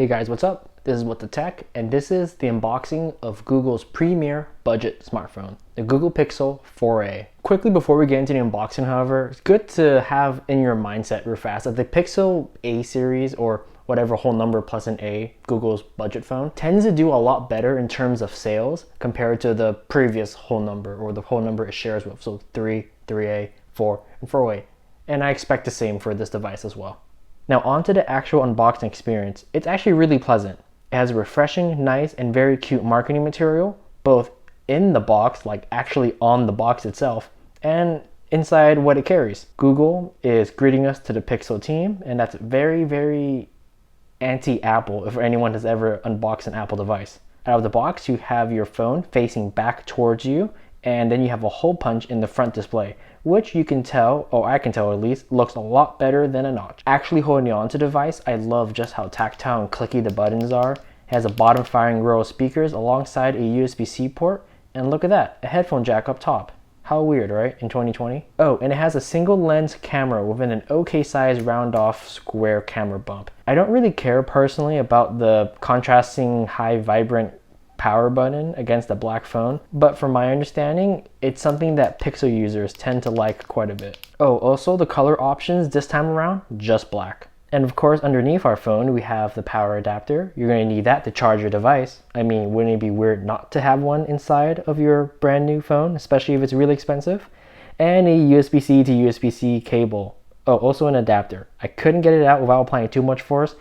Hey guys, what's up? This is What the Tech, and this is the unboxing of Google's premier budget smartphone, the Google Pixel Foray. Quickly before we get into the unboxing, however, it's good to have in your mindset real fast that the Pixel A series, or whatever whole number plus an A, Google's budget phone, tends to do a lot better in terms of sales compared to the previous whole number, or the whole number it shares with, so 3, 3A, 4, and 4A. And I expect the same for this device as well. Now onto the actual unboxing experience. It's actually really pleasant. It has a refreshing, nice, and very cute marketing material, both in the box, like actually on the box itself, and inside what it carries. Google is greeting us to the Pixel team, and that's very, very anti-Apple if anyone has ever unboxed an Apple device. Out of the box, you have your phone facing back towards you, and then you have a hole punch in the front display, which you can tell, or I can tell at least, looks a lot better than a notch. Actually holding on to the device, I love just how tactile and clicky the buttons are. It has a bottom firing row of speakers alongside a USB-C port, and look at that, a headphone jack up top. How weird, right, in 2020? Oh, and it has a single lens camera within an okay size round off square camera bump. I don't really care personally about the contrasting high vibrant power button against the black phone, but from my understanding, it's something that Pixel users tend to like quite a bit. Oh, also the color options this time around, just black. And of course, underneath our phone, we have the power adapter. You're going to need that to charge your device. I mean, wouldn't it be weird not to have one inside of your brand new phone, especially if it's really expensive? And a USB-C to USB-C cable. Oh, also an adapter. I couldn't get it out without applying too much force,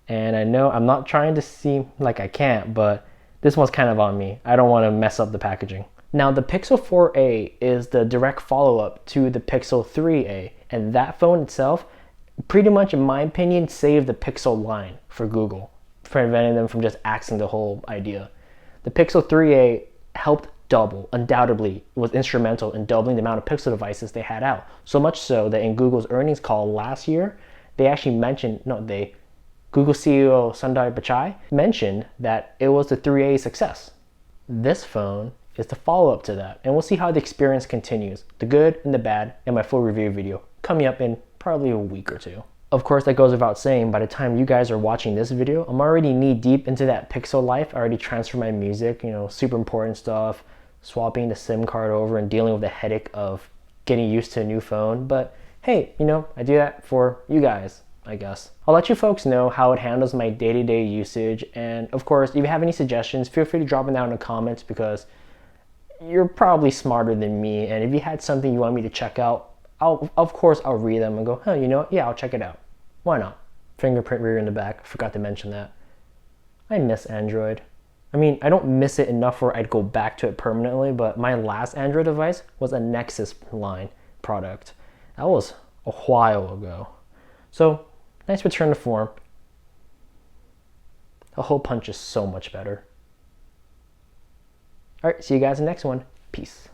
and I know I'm not trying to seem like I can't, but this one's kind of on me. I don't want to mess up the packaging. Now, the Pixel 4a is the direct follow-up to the Pixel 3a, and that phone itself pretty much, in my opinion, saved the Pixel line for Google, preventing them from just axing the whole idea. The Pixel 3a helped double, undoubtedly, was instrumental in doubling the amount of Pixel devices they had out. So much so that in Google's earnings call last year, they actually mentioned, Google CEO Sundar Pichai mentioned that it was the 3A success. This phone is the follow-up to that, and we'll see how the experience continues, the good and the bad, in my full review video coming up in probably a week or two. Of course, that goes without saying, by the time you guys are watching this video, I'm already knee deep into that Pixel life. I already transferred my music, super important stuff, swapping the SIM card over and dealing with the headache of getting used to a new phone. But hey, I do that for you guys, I guess. I'll let you folks know how it handles my day-to-day usage, and of course, if you have any suggestions, feel free to drop them down in the comments, because you're probably smarter than me, and if you had something you want me to check out, of course I'll read them and go, yeah, I'll check it out. Why not? Fingerprint reader in the back, forgot to mention that. I miss Android. I mean, I don't miss it enough where I'd go back to it permanently, but my last Android device was a Nexus line product. That was a while ago. So, nice return to form. The hole punch is so much better. Alright, see you guys in the next one. Peace.